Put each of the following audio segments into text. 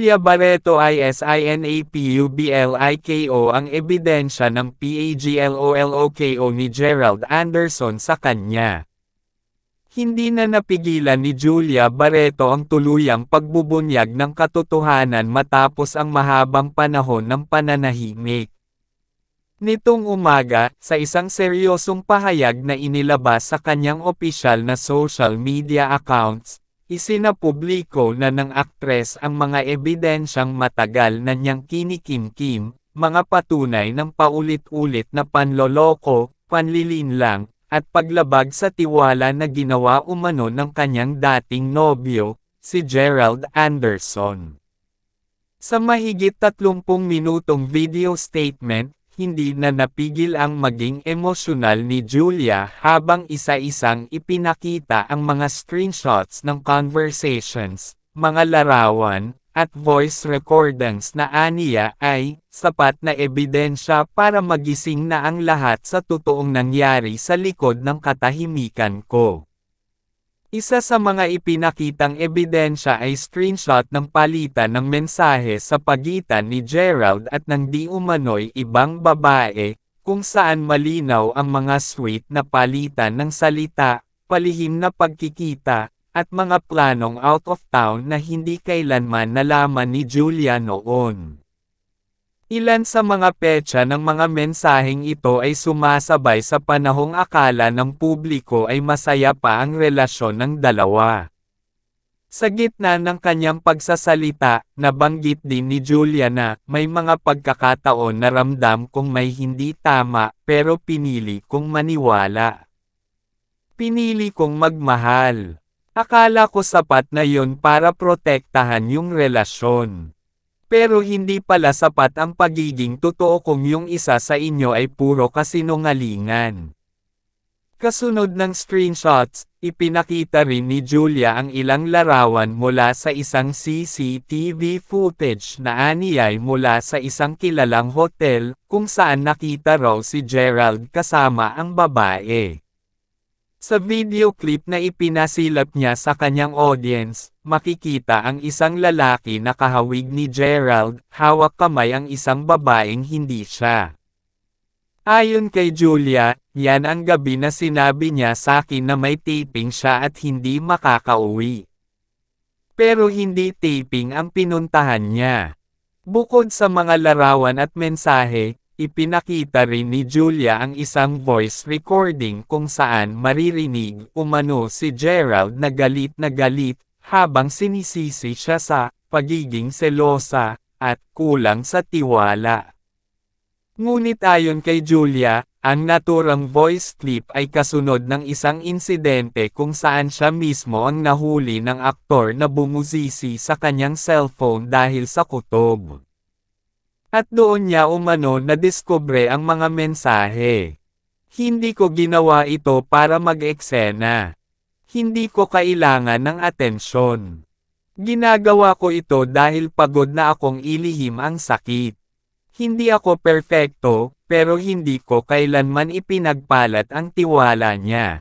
Julia Barreto ISINAPUBLIKO ang ebidensya ng PAGLOLOKO ni Gerald Anderson sa kanya. Hindi na napigilan ni Julia Barreto ang tuluyang pagbubunyag ng katotohanan matapos ang mahabang panahon ng pananahimik. Nitong umaga, sa isang seryosong pahayag na inilabas sa kanyang opisyal na social media accounts, isinapubliko na ng aktres ang mga ebidensyang matagal na niyang kinikimkim, mga patunay ng paulit-ulit na panloloko, panlilinlang, at paglabag sa tiwala na ginawa umano ng kanyang dating nobyo, si Gerald Anderson. Sa mahigit 30 minutong video statement, hindi na napigil ang maging emosyonal ni Julia habang isa-isang ipinakita ang mga screenshots ng conversations, mga larawan, at voice recordings na aniya ay sapat na ebidensya para magising na ang lahat sa totoong nangyari sa likod ng katahimikan ko. Isa sa mga ipinakitang ebidensya ay screenshot ng palitan ng mensahe sa pagitan ni Gerald at ng di umano'y ibang babae, kung saan malinaw ang mga sweet na palitan ng salita, palihim na pagkikita, at mga planong out of town na hindi kailanman nalaman ni Julia noon. Ilan sa mga petsa ng mga mensaheng ito ay sumasabay sa panahong akala ng publiko ay masaya pa ang relasyon ng dalawa. Sa gitna ng kanyang pagsasalita, nabanggit din ni Julia na may mga pagkakataon na ramdam kong may hindi tama pero pinili kong maniwala. Pinili kong magmahal. Akala ko sapat na yon para protektahan yung relasyon. Pero hindi pala sapat ang pagiging totoo kung yung isa sa inyo ay puro kasinungalingan. Kasunod ng screenshots, ipinakita rin ni Julia ang ilang larawan mula sa isang CCTV footage na aniyay mula sa isang kilalang hotel, kung saan nakita raw si Gerald kasama ang babae. Sa video clip na ipinasilap niya sa kanyang audience, makikita ang isang lalaki na kahawig ni Gerald, hawak kamay ang isang babaeng hindi siya. Ayon kay Julia, yan ang gabi na sinabi niya sa akin na may taping siya at hindi makakauwi. Pero hindi taping ang pinuntahan niya. Bukod sa mga larawan at mensahe, ipinakita rin ni Julia ang isang voice recording kung saan maririnig umano si Gerald na galit habang sinisisi siya sa pagiging selosa at kulang sa tiwala. Ngunit ayon kay Julia, ang naturang voice clip ay kasunod ng isang insidente kung saan siya mismo ang nahuli ng aktor na bumuzisi sa kanyang cellphone dahil sa kutob. At doon niya umano nadiskubre ang mga mensahe. Hindi ko ginawa ito para mag-eksena. Hindi ko kailangan ng atensyon. Ginagawa ko ito dahil pagod na akong ilihim ang sakit. Hindi ako perpekto, pero hindi ko kailanman ipinagpalat ang tiwala niya.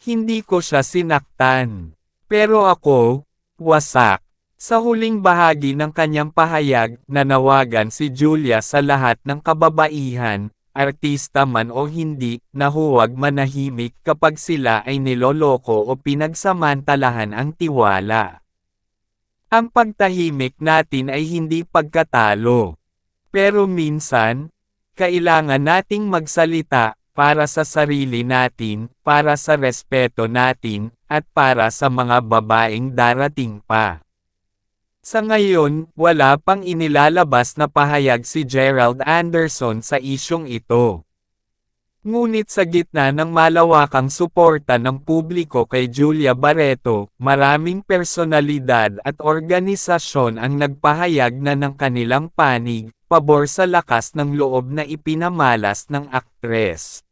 Hindi ko siya sinaktan. Pero ako, wasak. Sa huling bahagi ng kanyang pahayag, nanawagan si Julia sa lahat ng kababaihan, artista man o hindi, na huwag manahimik kapag sila ay niloloko o pinagsamantalahan ang tiwala. Ang pagtahimik natin ay hindi pagkatalo. Pero minsan, kailangan nating magsalita, para sa sarili natin, para sa respeto natin, at para sa mga babaeng darating pa. Sa ngayon, wala pang inilalabas na pahayag si Gerald Anderson sa isyong ito. Ngunit sa gitna ng malawakang suporta ng publiko kay Julia Barreto, maraming personalidad at organisasyon ang nagpahayag na ng kanilang panig, pabor sa lakas ng loob na ipinamalas ng aktres.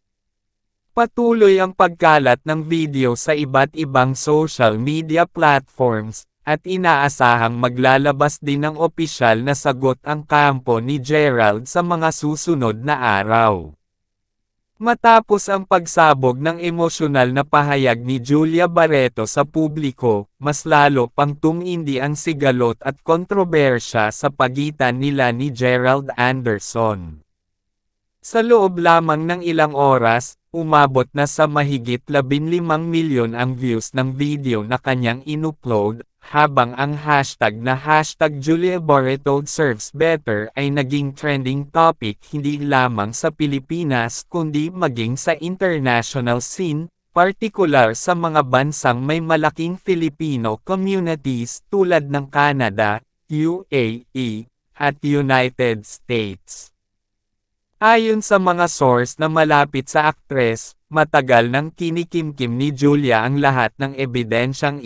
Patuloy ang pagkalat ng video sa iba't ibang social media platforms, at inaasahang maglalabas din ng opisyal na sagot ang kampo ni Gerald sa mga susunod na araw. Matapos ang pagsabog ng emosyonal na pahayag ni Julia Barreto sa publiko, mas lalo pang tumindi ang sigalot at kontrobersya sa pagitan nila ni Gerald Anderson. Sa loob lamang ng ilang oras, umabot na sa mahigit 15 milyon ang views ng video na kanyang inupload, habang ang hashtag na #Julia Barreto Deserves Better ay naging trending topic hindi lamang sa Pilipinas kundi maging sa international scene, partikular sa mga bansang may malaking Filipino communities tulad ng Canada, UAE, at United States. Ayon sa mga source na malapit sa aktres, matagal nang kinikimkim ni Julia ang lahat ng ebidensyang